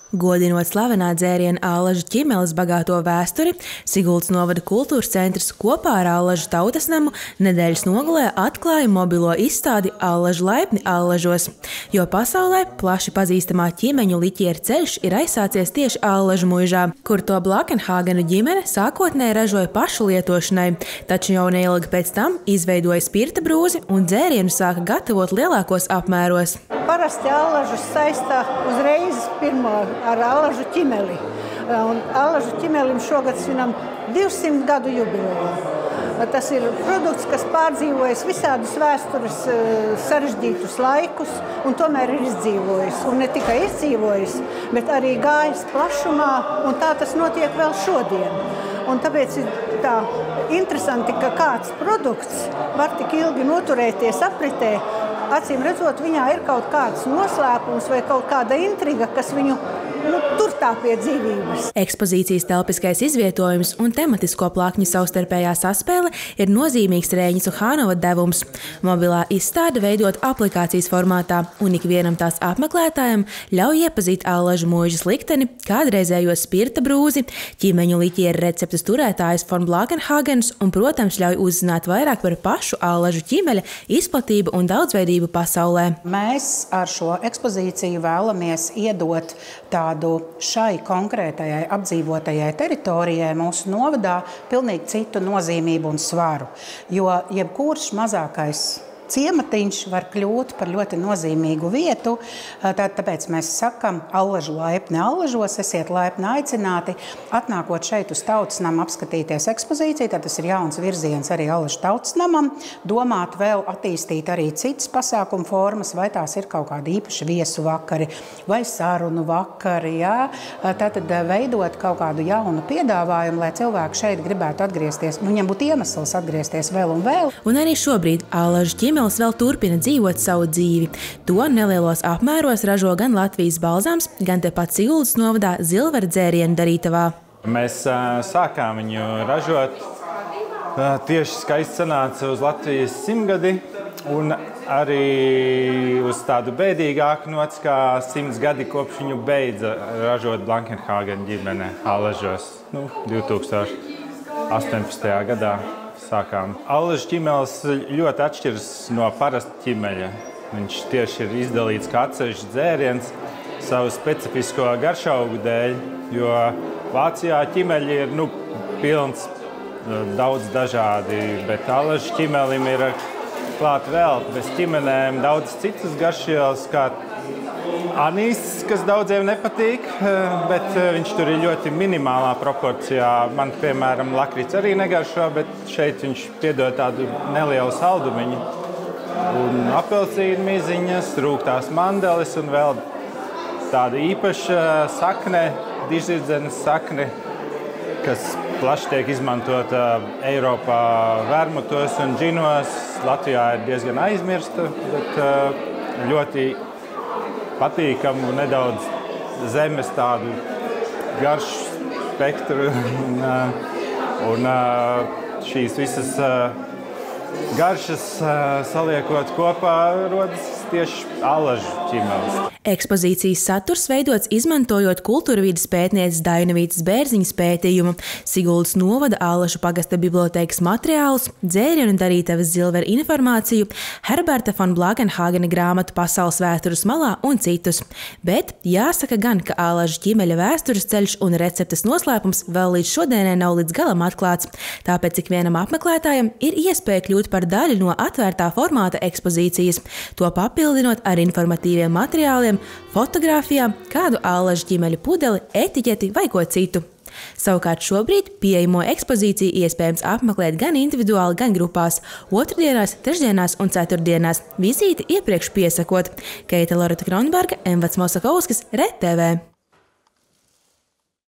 Godinot slavenā dzēriena Allažu ķimeles bagāto vēsturi, Siguldas novada kultūras centrs kopā ar Allažu tautas namu nedēļas nogalē atklāja mobilo izstādi Allažu laipni Allažos, jo pasaulē plaši pazīstamā ķimeņu liķieru ceļš ir aizsācies tieši Allažu muižā, kur to Blakenhāgenu ģimene sākotnēji ražoja pašu lietošanai, taču jau neilgi pēc tam izveidoja spirta brūzi un dzērienu sāka gatavot lielākos apmēros. Parasti Allažus saista uzreiz pirmo ar Allažu ķimeli. Un Allažu ķimelim šogad svinam 200 gadu jubileju. Tas ir produkts, kas pārdzīvojis visādus vēstures sarežģītus laikus un tomēr ir izdzīvojis. Un ne tikai izdzīvojis, bet arī gājis plašumā, un tā tas notiek vēl šodien. Un tāpēc ir tā interesanti, ka kāds produkts var tik ilgi noturēties apritē. Acīm redzot, viņā ir kaut kāds noslēpums vai kaut kāda intriga, kas viņu tur tā pie dzīvības. Ekspozīcijas telpiskais izvietojums un tematisko plakņu savstarpējā saspēle ir nozīmīgs Rēņa Suhānova devums. Mobilā izstāde veidot aplikācijas formātā, un ikvienam tās apmeklētājam ļauj iepazīt Allažu muižas likteni, kādreizējo spirta brūzi, ķimeņu liķieru receptes turētājus von Blakenhāgenus un, protams, ļauj uzzināt vairāk par pašu Allažu ķimeļa izplatību un daudzveidību pasaulē. Mēs ar šo ekspozīciju vēlamies iedot tādu šai konkrētajai apdzīvotajai teritorijai mūsu novadā pilnīgi citu nozīmību un svaru, jo jebkurš mazākais ciematiņš var kļūt par ļoti nozīmīgu vietu, tāpēc mēs sakam Allažu laipni Allažos, esiet laipni aicināti, atnākot šeit uz tautas namu apskatīties ekspozīciju, tad tas ir jauns virziens arī Allažu tautas namam, domāt vēl attīstīt arī citas pasākumu formas, vai tās ir kaut kādi īpaši viesu vakari vai sarunu vakari, jā, tātad veidot kaut kādu jaunu piedāvājumu, lai cilvēki šeit gribētu atgriezties, viņam būtu iemesls atgriezties vēl un vēl. Un arī šobrīd Allažu ķimeles vēl turpina dzīvot savu dzīvi. To nelielos apmēros ražo gan Latvijas balzāms, gan tepat Siguldas novadā Zilvera dzērienu darītavā. Mēs sākām viņu ražot. Tieši skaisti sanāca uz Latvijas 100-gadi un arī uz tādu bēdīgāku nots, kā 100 gadi kopš viņu beidza ražot Blakenhāgenu ģimene Allažos 2018. gadā. Sākām. Allažu ķimeles ļoti atšķiras no parasta ķimeļa. Viņš tieši ir izdalīts kā atsevišķs dzēriens savu specifisko garšaugu dēļ, jo Vācijā ķimeļi ir pilns daudz dažādi, bet Allažu ķimelim ir klāt vēl bez ķimenēm daudz citas garšvielas, kā anīss, kas daudziem nepatīk, bet viņš tur ir ļoti minimālā proporcijā. Man, piemēram, lakrits arī negaršo, bet šeit viņš piedod tādu nelielu saldumiņu. Un apelsīnu miziņas, rūgtās mandeles un vēl tāda īpaša sakne, dižzirdzenes sakne, kas plaši tiek izmantota Eiropā vermutos un džinos. Latvijā ir diezgan aizmirsta, bet ļoti patīkamu, nedaudz zemes tādu garšu spektru. Un šīs visas garšas saliekot kopā rodas tieši Allažu ķimeles. Ekspozīcijas saturs veidots izmantojot kultūrvides pētnieces Dainavītes Bērziņas pētījumu, Siguldas novada Allažu pagasta bibliotēkas materiālus, dzērienu darītavas Zilvera informāciju, Herberta von Blakenhāgena grāmatu Pasaules vēstures malā un citus. Bet jāsaka gan, ka Allažu ķimeļa vēstures ceļš un receptes noslēpums vēl līdz šodienai nav līdz galam atklāts, tāpēc ikvienam apmeklētājam ir iespēja kļūt par daļu no atvērtā formāta ekspozīcijas, to papildinot ar informatīviem materiāliem, fotogrāfijām, kādu Allažu ķimeļu pudeli, etiķeti vai ko citu. Savukārt šobrīd pieejamo ekspozīciju iespējams apmeklēt gan individuāli, gan grupās, otrdienās, trešdienās un ceturtdienās, vizīti iepriekš piesakot. Keita Loreta Kronberga, Emvats Mosakovskis, RTV.